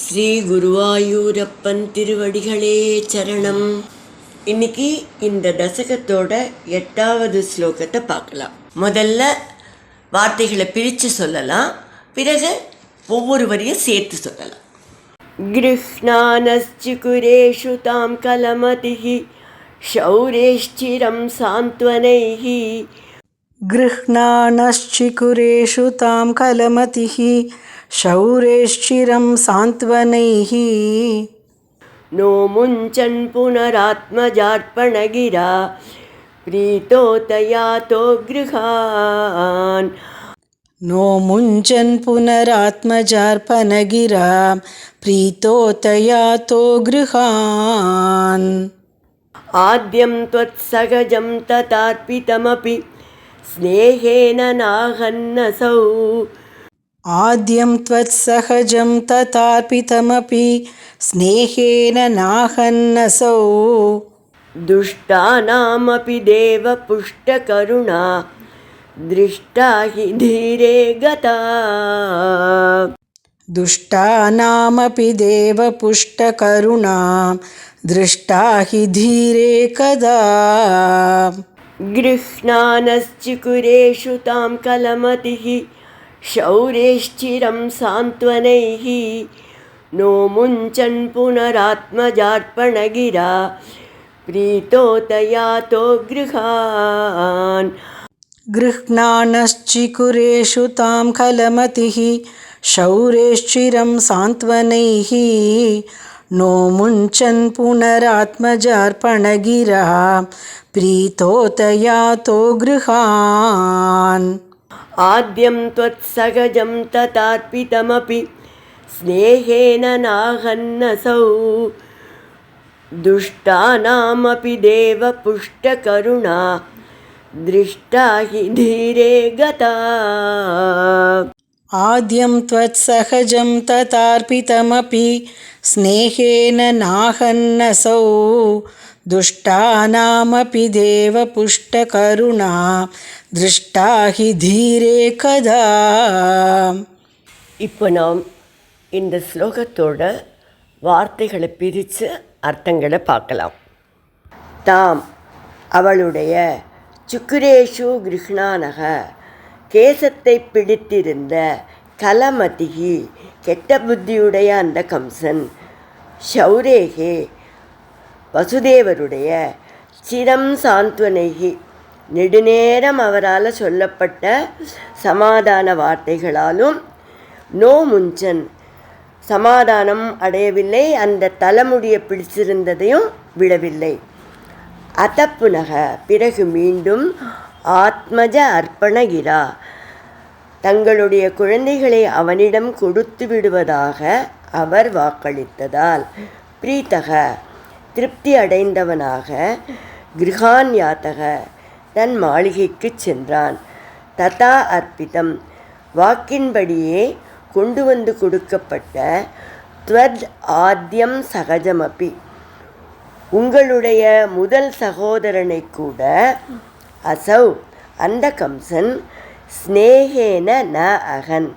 ஸ்ரீ குருவாயூரப்பன் திருவடிகளே சரணம். இன்னைக்கு இந்த தசகத்தோட 8வது ஸ்லோகத்தை பார்க்கலாம். முதல்ல வார்த்தைகளை பிரித்து சொல்லலாம், பிறகு ஒவ்வொரு வரியும் சேர்த்து சொல்லலாம். கிருஷ்ணானஸ்சிகுரேஷு தாம் கலமதிஹி ஷௌரேஷ்சிரம் சாந்த்வனைஹி. கிருஷ்ணானஸ்சிகுரேஷு தாம் கலமதிஹி ஷௌரேஷ்சிரம் சாந்த்வனைஹி. நோ முஞ்சன் புனராத்மஜார்ப்பணகிரா பிரீதோ தயாதோ கிருஹான். நோ முஞ்சன் புனராத்மஜார்ப்பணகிரா பிரீதோ தயாதோ கிருஹான். ஆத்யம் த்வத் சகஜம் ததார்ப்பிதமபி ஸ்நேஹேன நாஹன்னசௌ. ஆத்யம் த்வத் சகஜம் ததார்ப்பிதமபி ஸ்நேஹேன நாஹன்னசௌ. துஷ்டானாமபி தேவ புஷ்டகருணா திருஷ்டா ஹி தீரே கதா. துஷ்டானாமபி தேவ புஷ்டகருணா திருஷ்டா ஹி தீரே கதா. கிருஷ்ணானஸ்சிகுரேஷு தாம் கலமதிஹி ஷௌரேஷ்சிரம் சாந்த்வனைஹி. நோ முஞ்சன் புனராத்மஜார்ப்பணகிரா பிரீதோ தயாதோ கிருஹான். கிருஷ்ணானஸ்சிகுரேஷு தாம் கலமதிஹி ஷௌரேஷ்சிரம் சாந்த்வனைஹி. நோ முஞ்சன் புனராத்மஜார்ப்பணகிரா பிரீதோ தயாதோ கிருஹான். ஆத்யம் த்வத் சகஜம் ததார்ப்பிதமபி ஸ்நேஹேன நாஹன்னசௌ. துஷ்டானாமபி தேவ புஷ்டகருணா திருஷ்டா ஹி தீரே கதா. ஆத்யம் த்வத் சகஜம் ததார்ப்பிதமபி ஸ்நேஹேன நாஹன்னசௌ. துஷ்டானாமபி தேவ புஷ்டகருணா திருஷ்டா ஹி தீரே கதா. இப்போ நாம் இந்த ஸ்லோகத்தோட வார்த்தைகளை பிரித்து அர்த்தங்களை பார்க்கலாம். தாம் அவளுடைய சுக்குரேஷு கிருஷ்ணானக கேசத்தை பிடித்திருந்த கலமதிகி கெட்ட புத்தியுடைய அந்த கம்சன் ஷௌரேகே வசுதேவருடைய சிரம் சாந்த்வனைகி நெடுநேரம் அவரால் சொல்லப்பட்ட சமாதான வார்த்தைகளாலும் நோ முஞ்சன் சமாதானம் அடையவில்லை, அந்த தலைமுடியை பிடிச்சிருந்ததையும் விடவில்லை. அதப்புனக பிறகு மீண்டும் ஆத்மஜ அர்ப்பணகிரா தங்களுடைய குழந்தைகளை அவனிடம் கொடுத்து விடுவதாக அவர் வாக்களித்ததால் பிரீத்தக திருப்தி அடைந்தவனாக கிருஹான் யாத்தக தன் மாளிகைக்கு சென்றான். ததா அர்ப்பிதம் வாக்கின்படியே கொண்டு வந்து கொடுக்கப்பட்ட த்வத் ஆத்யம் சகஜமபி உங்களுடைய முதல் சகோதரனை கூட அசௌ அந்த கம்சன் ஸ்நேகேன ந அகன்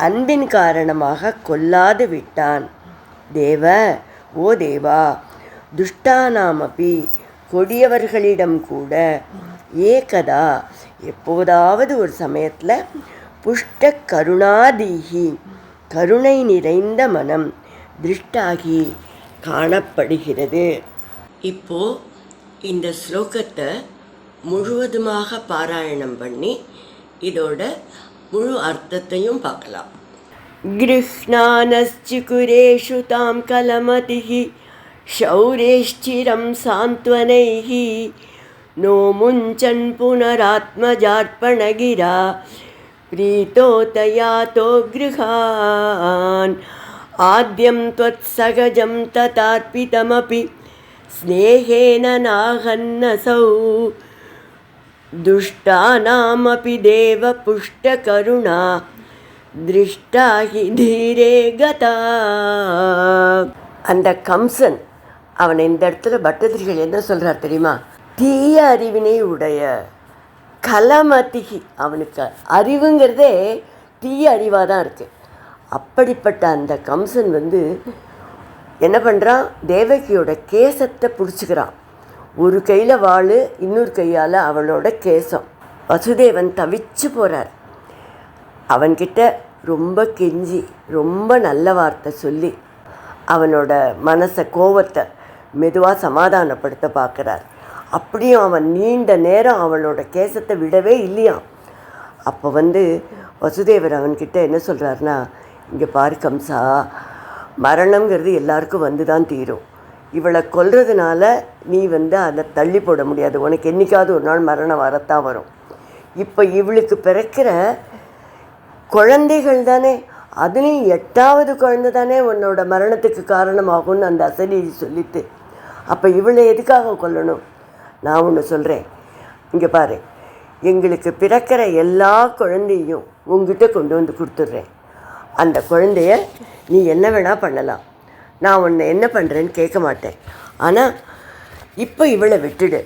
அன்பின் காரணமாக கொல்லாது விட்டான். தேவ ஓ தேவா துஷ்டானாமபி கொடியவர்களிடம் கூட ஏகதா எப்போதாவது ஒரு சமயத்தில் புஷ்ட கருணாதீகி கருணை நிறைந்த மனம் திருஷ்டாகி காணப்படுகிறது. இப்போ இந்த ஸ்லோகத்தை முழுவதுமாக பாராயணம் பண்ணி இதோட முழு அர்த்தத்தையும் பார்க்கலாம். கிருஷ்ணானஸ்சிகுரேஷு தாம் கலமதிஹி ஷௌரேஷ்சிரம் சாந்த்வனைஹி. நோ முஞ்சன் புனராத்மஜார்ப்பணகிரா பிரீதோ தயாதோ கிருஹான். ஆத்யம் த்வத் சகஜம் ததார்ப்பிதமபி ஸ்நேஹேன நாஹன்னசௌ. துஷ்டானாமபி தேவ புஷ்டகருணா திருஷ்டா ஹி தீரே கதா. அந்த கம்சன் அவனை இந்த இடத்துல பட்டதிரிகள் என்ன சொல்கிறார் தெரியுமா? தீய அறிவினை உடைய கலமதிகி, அவனுக்கு அறிவுங்கிறதே தீய அறிவாக தான் இருக்குது. அப்படிப்பட்ட அந்த கம்சன் வந்து என்ன பண்ணுறான், தேவகியோட கேசத்தை பிடிச்சிக்கிறான். ஒரு கையில் வாள், இன்னொரு கையால் அவளோட கேசம். வசுதேவன் தவிச்சு போகிறார். அவன்கிட்ட ரொம்ப கெஞ்சி ரொம்ப நல்ல வார்த்தை சொல்லி அவனோட மனசை, கோவத்தை மெதுவாக சமாதானப்படுத்த பார்க்குறார். அப்படியும் அவன் நீண்ட நேரம் அவளோட கேசத்தை விடவே இல்லையாம். அப்போ வந்து வசுதேவர் அவன்கிட்ட என்ன சொல்கிறாருன்னா, இங்கே பாரு கம்சா, மரணங்கிறது எல்லாருக்கும் வந்து தான் தீரும். இவளை கொல்றதுனால நீ வந்து அதை தள்ளி போட முடியாது. உனக்கு என்றைக்காவது ஒரு நாள் மரணம் வரத்தான் வரும். இப்போ இவளுக்கு பிறக்கிற குழந்தைகள் தானே, அதுலேயும் 8வது குழந்தை தானே உன்னோட மரணத்துக்கு காரணமாகும்னு அந்த அசரீரி சொல்லிட்டு, அப்போ இவளை எதுக்காக கொல்லணும்? நான் ஒன்று சொல்கிறேன், இங்கே பாரு, எங்களுக்கு பிறக்கிற எல்லா குழந்தையும் உங்ககிட்ட கொண்டு வந்து கொடுத்துட்றேன். அந்த குழந்தைய நீ என்ன வேணால் பண்ணலாம், நான் உன்னை என்ன பண்ணுறேன்னு கேட்க மாட்டேன். ஆனால் இப்போ இவளை விட்டுடு,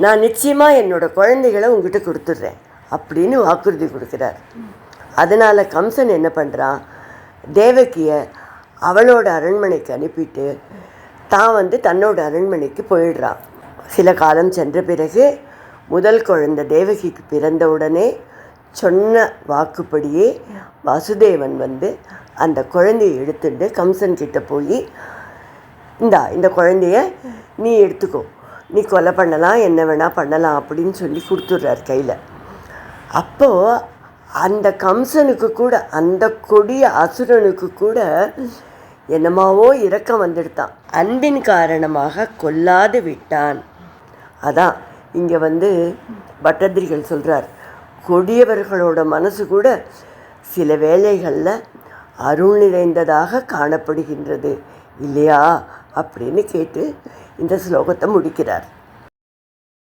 நான் நிச்சயமாக என்னோடய குழந்தைகளை உங்ககிட்ட கொடுத்துட்றேன் அப்படின்னு வாக்குறுதி கொடுக்குறார். அதனால் கம்சன் என்ன பண்ணுறான், தேவகியை அவளோட அரண்மனைக்கு அனுப்பிட்டு தான் வந்து தன்னோட அரண்மனைக்கு போயிடுறான். சில காலம் சென்ற பிறகு முதல் குழந்தை தேவகிக்கு பிறந்த உடனே சொன்ன வாக்குப்படியே வாசுதேவன் வந்து அந்த குழந்தையை எடுத்துட்டு கம்சன் கிட்ட போய், இந்த குழந்தைய நீ எடுத்துக்கோ, நீ கொலை பண்ணலாம், என்ன வேணால் பண்ணலாம் அப்படின்னு சொல்லி கொடுத்துட்றார் கையில். அப்போது அந்த கம்சனுக்கு கூட, அந்த கொடிய அசுரனுக்கு கூட என்னமாவோ இரக்கம் வந்துடுத்தான். அன்பின் காரணமாக கொல்லாது விட்டான். அதான் இங்கே வந்து பட்டதிரிகள் சொல்கிறார், கொடியவர்களோட மனசு கூட சில வேளைகளில் அருள் நிறைந்ததாக காணப்படுகின்றது இல்லையா அப்படின்னு கேட்டு இந்த ஸ்லோகத்தை முடிக்கிறார்.